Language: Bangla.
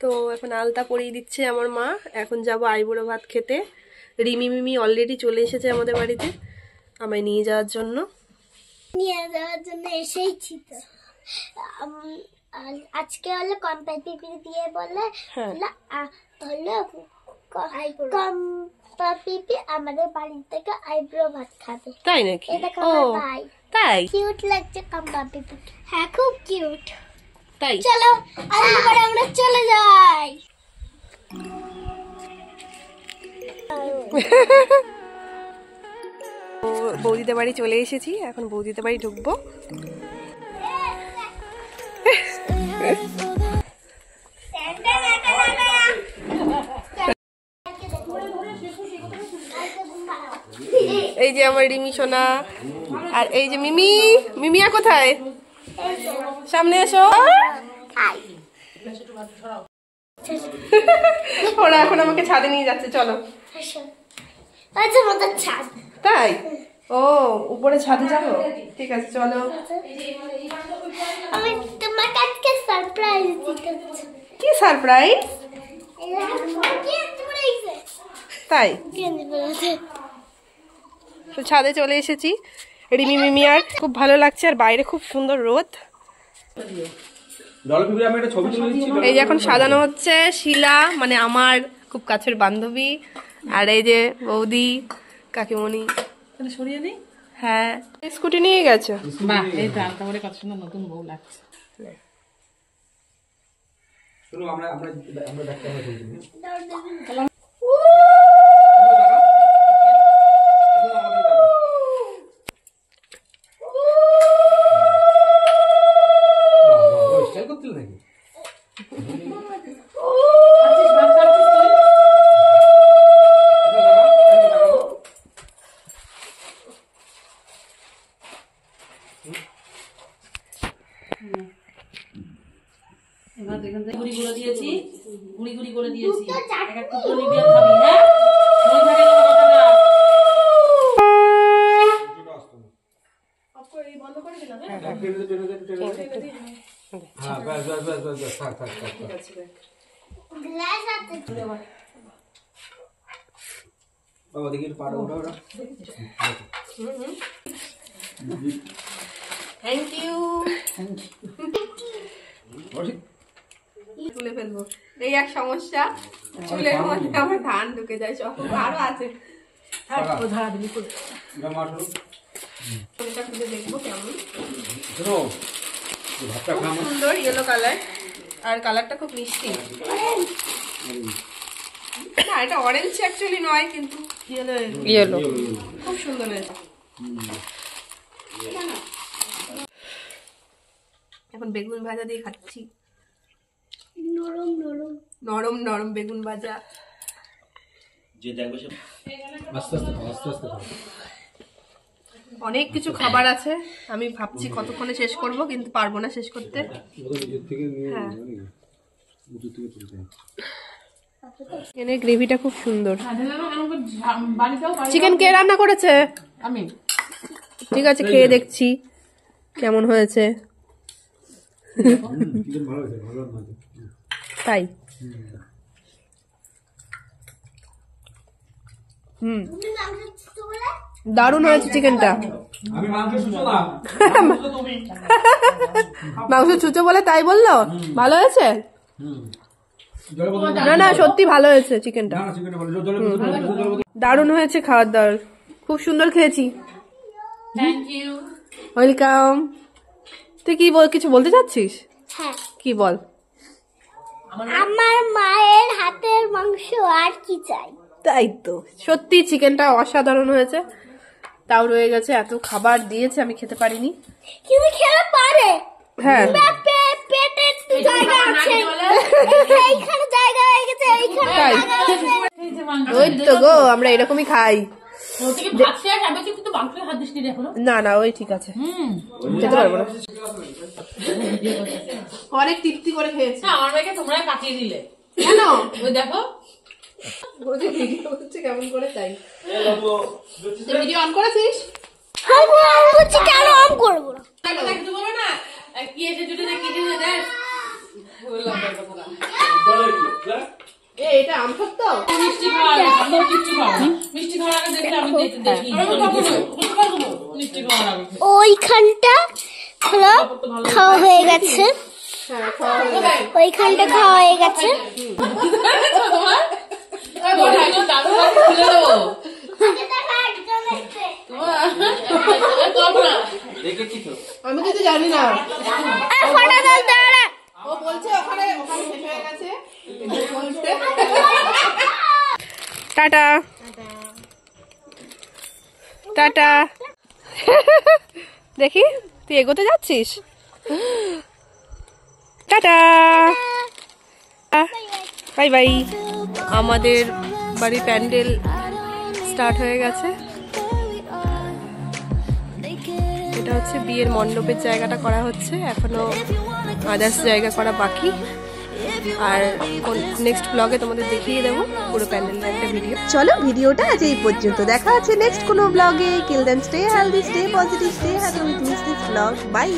তো এখন আলতা পরিয়ে দিচ্ছে আমার মা। এখন যাব আইবুড়ো ভাত খেতে। রিমি মিমি অলরেডি চলে এসেছে আমাদের বাড়িতে আমায় নিয়ে যাওয়ার জন্য। এসেইছি তো। আজকে হলো কম্পাটিভ দিয়ে বলে কম্পাটিভ আমাদের বাড়ি থেকে আইব্রো ভাত খাবে। তাই নাকি? ও তাই কিউট লাগছে কম্পাটিভ। হ্যাঁ খুব কিউট। তাই চলো আমরা চলে যাই। বৌদিদের বাড়ি চলে এসেছি, এখন বৌদিদের বাড়ি ঢুকবো। এই যে আমার রিমি সোনা, আর এই যে মিমি। মিমিয়া কোথায়? সামনে এসো। ওরা এখন আমাকে ছাদে নিয়ে যাচ্ছে, চলো। তাই? ও উপরে ছাদে যাবো, ঠিক আছে চলো। আমি তোমাকে আজকে সারপ্রাইজ দিতে যাচ্ছি। কি সারপ্রাইজ? তাই তো ছাদে চলে এসেছি রিমি মিমিয়ার। খুব ভালো লাগছে, আর বাইরে খুব সুন্দর রোদ। এই যে এখন সাজানো হচ্ছে শিলা, মানে আমার খুব কাছের বান্ধবী, আর এই যে বৌদি কাকিমণি। সরিয়ে নেই। হ্যাঁ স্কুটি নিয়ে গেছে। বাহ, এই তো আলতা করে কত সুন্দর নতুন বউ লাগছে। শুনো আমরা ডাক্তার থ্যাংক ইউ। তুলে ফেলবো, এই এক সমস্যা, চুলের মধ্যে আমার ধান ঢুকে যায় সব। আরো আছে, দেখবো কেমন সুন্দর ইয়েলো কালার, আর কালারটা খুব মিষ্টি। না এটা অরেঞ্জ অ্যাকচুয়ালি নয়, কিন্তু ইয়েলো ইয়েলো খুব সুন্দর হয়েছে। এখন বেগুন ভাজা দিয়ে খাচ্ছি, নরম নরম নরম নরম বেগুন ভাজা। অনেক কিছু খাবার আছে, আমি ভাবছি কতক্ষণে শেষ করব, কিন্তু পারবো না শেষ করতে। হ্যাঁ চিকেনের গ্রেভিটা খুব সুন্দর। চিকেন কে রান্না করেছে? আমি। ঠিক আছে খেয়ে দেখছি কেমন হয়েছে। তাই দারুণ হয়েছে চিকেনটা। মাংস ছুঁচো বলে তাই বললো? ভালো হয়েছে? না না সত্যি ভালো হয়েছে চিকেনটা, দারুণ হয়েছে খাবার দাবার, খুব সুন্দর খেয়েছি। Thank you, welcome. তুই কি কিছু বলতে চাচ্ছিস? হ্যাঁ কি বল? আমার মায়ের হাতের মাংস, আর কি চাই। তাই তো, সত্যি চিকেনটা অসাধারণ হয়েছে। তাও রয়ে গেছে, এত খাবার দিয়েছে আমি খেতে পারিনি, কিন্তু খেতে পারে। হ্যাঁ পেটে একটু জায়গা আছে, এইখানে জায়গা হয়ে গেছে, এইখানে জায়গা আছে। ওই তো গো আমরা এরকমই খাই। না না ওই ঠিক আছে, খেতে পারবো না। অনেক তৃপ্তি করে খেয়েছি। আমার মেয়েকে তোমরা কাটিয়ে দিলে কেন? ওই দেখো ভিডিও হচ্ছে কেমন করে, তাই ভিডিও অন করেছিস? কেন অন করবো না? বলো না কি এসে জুটে কি দেখ বললাম এটা আম সত্য মিষ্টি খাওয়া আগে আমি কিচ্ছু খাবো না। মিষ্টি খাওয়ার আগে দেখলে আমি দেখি মিষ্টি খাওয়ার আগে ওইখানটা হলো খাওয়া হয়ে গেছে, ওইখানটা খাওয়া হয়ে গেছে। আমি কিছু জানি না। ফটো তুলতে হবে। ও বলছে ওখানে ওখানে শেষ হয়ে গেছে। Tata tata. দেখি তুই এগোতে যাচ্ছিস। Tata bye bye. আমাদের বাড়ি প্যান্ডেল স্টার্ট হয়ে গেছে। এটা হচ্ছে বিয়ের মণ্ডপের জায়গাটা করা হচ্ছে, এখনো আদার্স জায়গা করা বাকি। আর নেক্সট ব্লগে তোমাদের দেখিয়ে দেবো পুরো প্যান্ডেলের একটা ভিডিও। চলো ভিডিওটা আজ এই পর্যন্ত, দেখা আছে নেক্সট কোনো ব্লগে। Till then stay healthy, stay positive, stay happy with miss this blog. By.